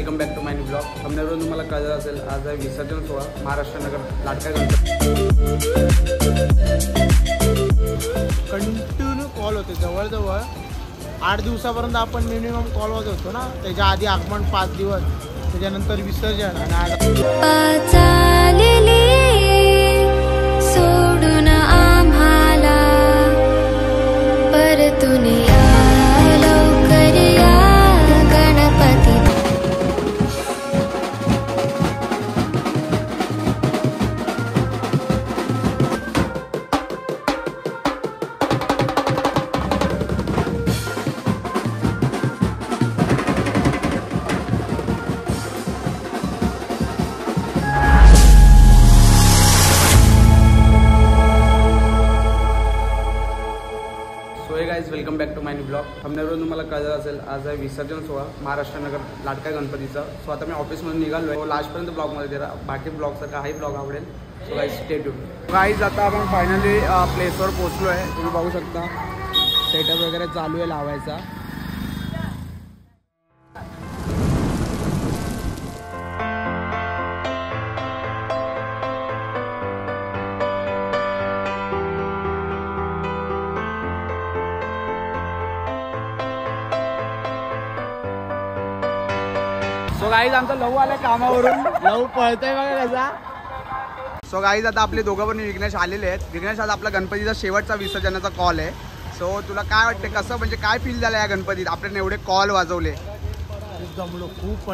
Welcome back to my new blog. थंबनेलवरून तुम्हाला कळलं असेल, आज आहे विसर्जन सोहळा महाराष्ट्र नगर लाडका गणपती। कंटिन्यू कॉल होते, जवळजवळ 8 दिवसापर्यंत आपण मिनिमम कॉलवर होतो ना। त्याच्या आधी आगमन 5 दिवस, त्याच्यानंतर विसर्जन आणि आज सोडून आम्हाला परतून welcome back to my new blog. थंबनेलवरून तुम्हाला कळलं असेल, आज आहे विसर्जन सोहळा महाराष्ट्र नगर लाडका गणपतीचा। सो आता मी ऑफिसमधून निघालो आहे। लास्टपर्यंत ब्लॉगमध्ये जरा बाकी ब्लॉगचा काही ब्लॉग आवडेल। So guys stay tuned. Guys आता आपण फायनली प्लेसवर पोहोचलो आहे। तुम्ही बघू शकता सेटअप वगैरे चालू आहे लावायचा। सो गाईज आमचा लहू आलाय कामावरून, लहू पळतोय बघा कसा। सो गाईज आता आपले दोघं पण विघ्नेश आलेले आहेत। विघ्नेश, आज आपला गणपतीचा शेवटचा विसर्जनाचा कॉल आहे। सो तुला काय वाटते, कसं म्हणजे काय फील झालं या गणपतीत? आपण एवढे कॉल वाजवले, खूप जमलो, खूप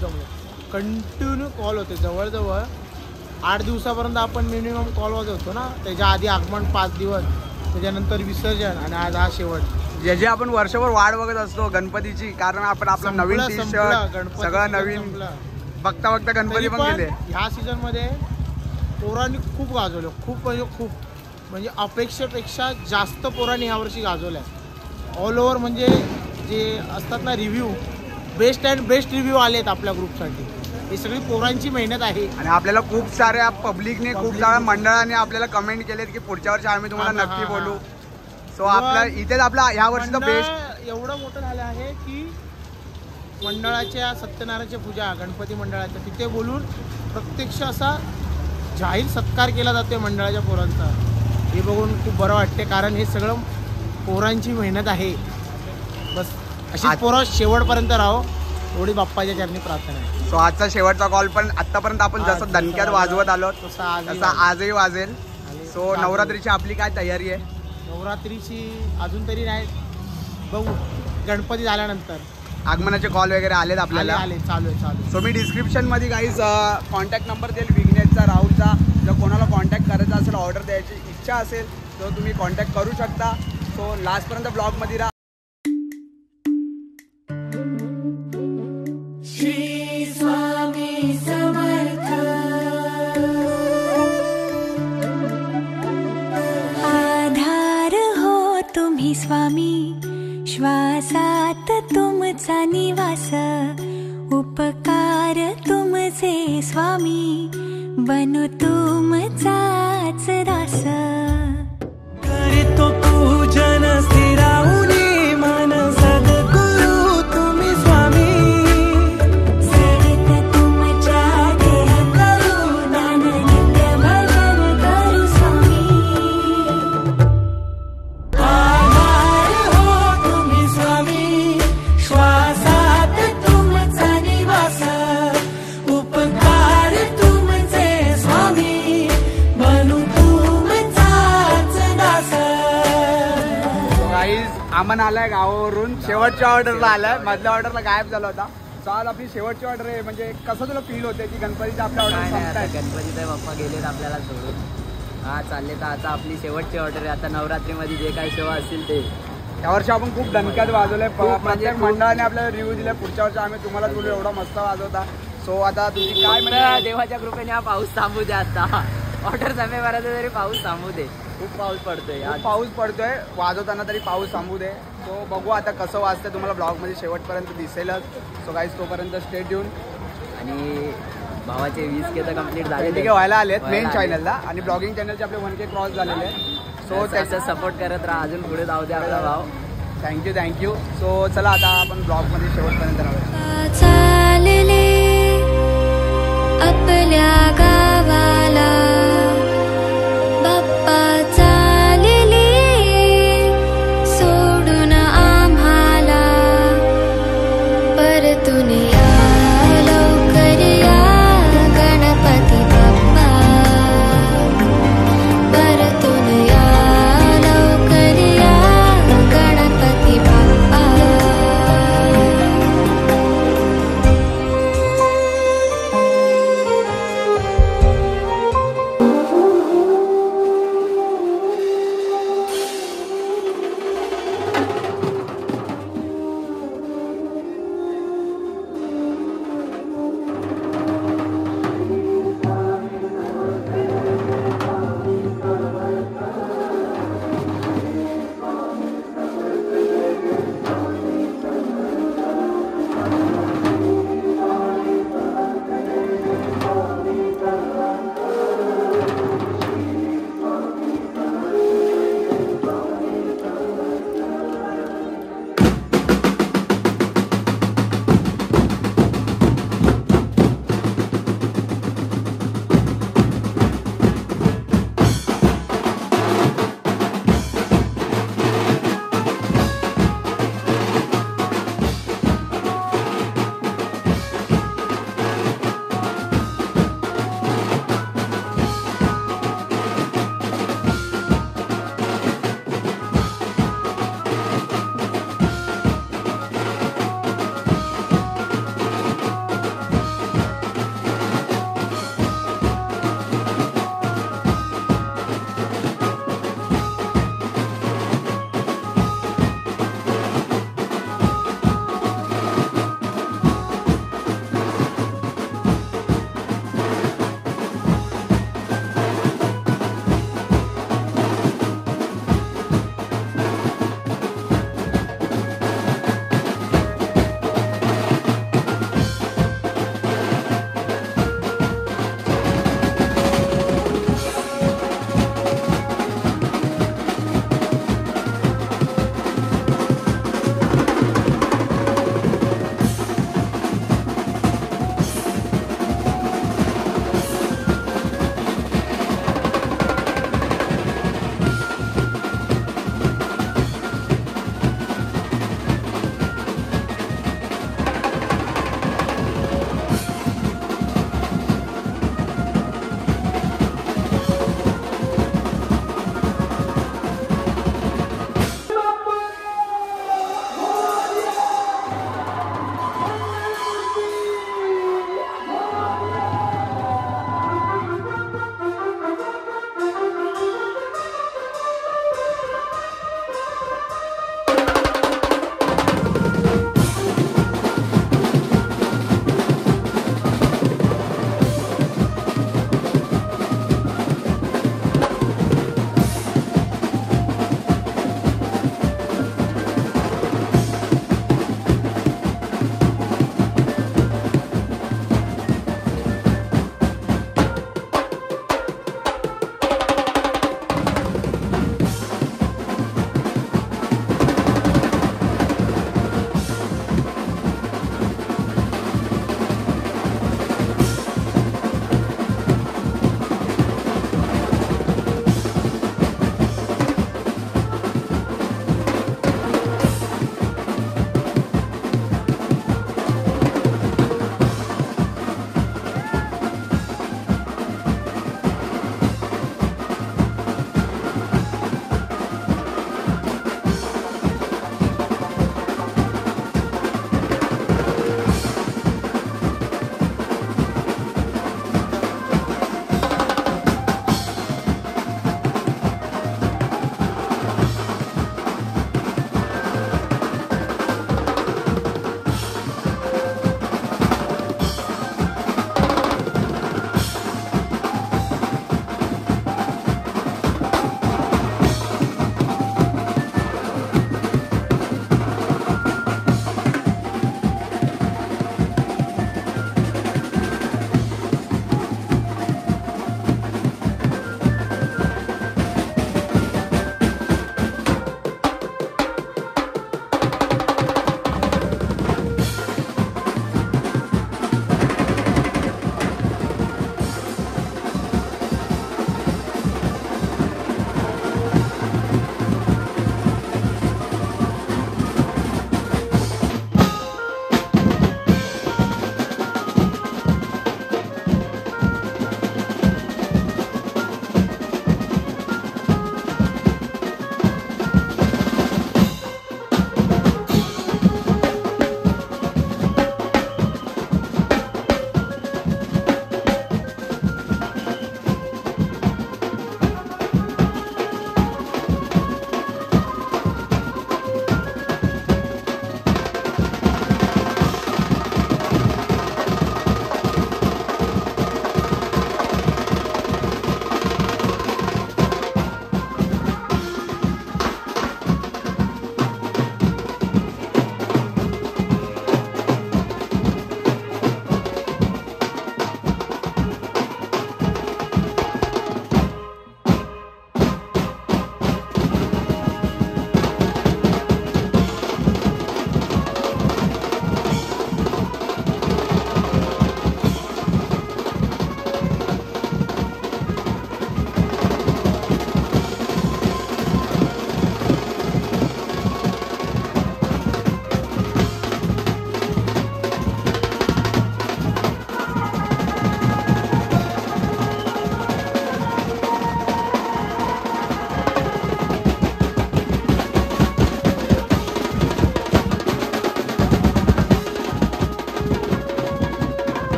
जमलो। कंटिन्यू कॉल होते, जवळजवळ 8 दिवसापर्यंत आपण मिनिमम कॉलवर होतो ना। त्याच्या आधी आगमन 5 दिवस, त्याच्यानंतर विसर्जन आणि आज हा शेवट। जे आपण वर्षभर वाट बघत असतो गणपतीची, कारण आपण आपला नवीन टी शर्ट सगळं नवीन बघता बघता गणपती पण गेले। ह्या सीझन मध्ये पोरांनी खूप गाजवलं, खूप म्हणजे अपेक्षेपेक्षा जास्त पोरांनी यावर्षी गाजवल्या। ऑल ओव्हर म्हणजे जे असतात ना रिव्ह्यू, बेस्ट रिव्ह्यू आलेत आपल्या ग्रुपसाठी। ही सगळी पोरांची मेहनत आहे आणि आपल्याला खूप साऱ्या पब्लिकने, खूप साऱ्या मंडळाने आपल्याला कमेंट केलेत की पुढच्या वर्षी आम्ही तुम्हाला नक्की बोलू। सो आपला इथेच आपला ह्या वर्षीचा बेस्ट एवढं मोठं झालं आहे की मंडळाच्या सत्यनारायणच्या पूजा, गणपती मंडळाच्या तिथे बोलून प्रत्यक्ष असा जाहीर सत्कार केला जातोय मंडळाच्या पोरांचा। हे बघून खूप बरं वाटते, कारण हे सगळं पोरांची मेहनत आहे। बस अशीच पोरं शेवटपर्यंत राहो, एवढी बाप्पाच्या चरणी प्रार्थना आहे। सो आजचा शेवटचा कॉल पण आतापर्यंत आपण जसं दणक्यात वाजवत आलो तसा आजही वाजेल। सो नवरात्रीची आपली काय तयारी आहे? नवरात्रीची अजून तरी नाही, बघू गणपती झाल्यानंतर। आगमनाचे कॉल वगैरे आलेत आपल्याला, आले चालू आहे। सो मी डिस्क्रिप्शन मध्ये गाईज कॉन्टॅक्ट नंबर देईल विघ्नेशचा, राहुलचा। जर कोणाला कॉन्टॅक्ट करायचा असेल, ऑर्डर द्यायची इच्छा असेल तर तुम्ही कॉन्टॅक्ट करू शकता। सो लास्टपर्यंत ब्लॉगमध्ये राहा। श्री स्वामी समर्थ। आधार हो तुम्ही स्वामी, श्वासात तुमचा निवास, उपकार तुमचे स्वामी, बनो तुमचाच दास। करतो पूजन स्थिरावूनी मन, सद्गुरु तुम्ही स्वामी, सरित तुमच्या देह करू दान, नित्य भजन करू स्वामी। आधार हो तुम्ही स्वामी, श्वासात तुमचा निवास, उपकार तुमचे स्वामी, बनू तुमचाच दास। आमन आलाय गावावरून, शेवटच्या ऑर्डरला आलाय, मधल्या ऑर्डरला गायब झाला होता। सो आज आपली शेवटची ऑर्डर आहे, म्हणजे कसं तुला फील होते की गणपतीच्या आपल्या ऑर्डर संपतायत? गणपतीचे बाप्पा गेलेत आपल्याला सोडून, हा चालले तर आता आपली शेवटची ऑर्डर आहे। आता नवरात्रीमध्ये जे काही सेवा असतील ते यावर्षी आपण खूप दणक्यात वाजवलंय, प्रत्येक मंडळाने आपल्याला रिव्ह्यू दिले। पुढच्या वर्षी आम्ही तुम्हाला बोलू एवढा मस्त वाजवता। सो आता तुझी काय म्हणजे देवाच्या कृपेने हा पाऊस थांबू दे, आता ऑर्डर संपेपर्यंत तरी पाऊस थांबू दे। खूप पाऊस पडतोय, वाजवताना तरी पाऊस थांबू दे। सो बघू आता कसं वाजतंय, तुम्हाला ब्लॉगमध्ये शेवटपर्यंत दिसेलच। सो गाईज तोपर्यंत स्टे ट्यून। आणि भावाचे 20K तर कंप्लीट झाले, ठीक आहे, व्हायला आलेत मेन चॅनलला, आणि ब्लॉगिंग चॅनलचे आपले 1K क्रॉस झालेले आहेत। सो त्याचा सपोर्ट करत राहा, अजून पुढे जाऊ दे आपला भाव। थँक्यू. सो चला आता आपण ब्लॉगमध्ये शेवटपर्यंत राहूया. चालले आपल्या गावाला बाप्पा चालले सोडून आम्हाला परतून या लवकर या गणपती बाप्पा परतून या लवकर या गणपती बाप्पा.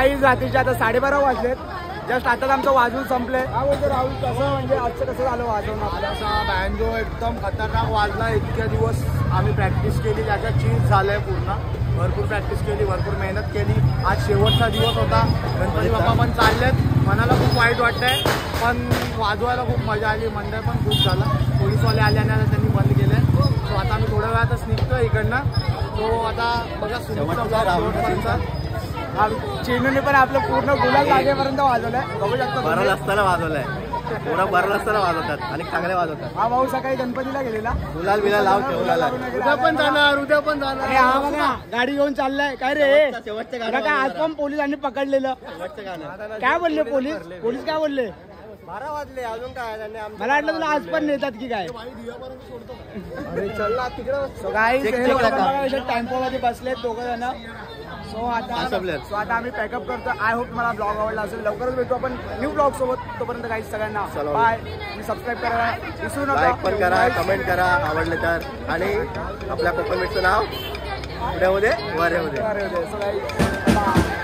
काही रात्रीचे आता 12:30 वाजलेत. जस्ट आताच आमचं वाजवून संपले. हा बोलतो राहुल, कसं म्हणजे आजचं कसं झालं वाजवून असा बँजो एकदम खतरनाक वाजला. इतक्या दिवस आम्ही प्रॅक्टिस केली, त्याचा चीज झालंय पूर्ण. भरपूर प्रॅक्टिस केली, भरपूर मेहनत केली. आज शेवटचा दिवस होता. गणपती बाप्पा पण चाललेत. मनाला खूप वाईट वाटतंय, पण वाजवायला खूप मजा आली. मंडळ पण खूप झालं. पोलीसवाले आल्याने आता त्यांनी बंद केले. सो आता आम्ही थोड्या वेळातच निघतो इकडनं. तो आता बघा चेनूने पण आपलं पूर्ण गुलाल लागेपर्यंत वाजवलंय. बघू शकतो बरं असताना वाजवलंय. पुरा बरं असताना वाजवतात आणि चांगले वाजवतात. हा भाऊ सकाळी गणपतीला गेलेला. गुलाल बिलाल लाव ठेवला. उद्या पण जाणार, उद्या पण जाणार. अरे हा बघा गाडी घेऊन चाललाय. काय रे शेवटचं काय आज पण पोलिसांनी पकडलेलं. काय बोलले पोलीस? पोलीस काय बोलले? 12 वाजले अजून काय. मला वाटलं तुला आज पण नेतात की काय. अरे चल ना तिकडं. टेम्पो मध्ये बसले दोघं जण. सो आता आम्ही पॅकअप करतो. आय होप मला ब्लॉग आवडला असेल. लवकरच भेटू आपण न्यू ब्लॉग सोबत. तोपर्यंत काही सगळ्यांना बाय. आणि सबस्क्राईब करा विसरू नका. लाईक पण करा, कमेंट करा आवडले तर. आणि आपल्या कोकण मीटचं नाव पुढे होते वर होते. So guys bye.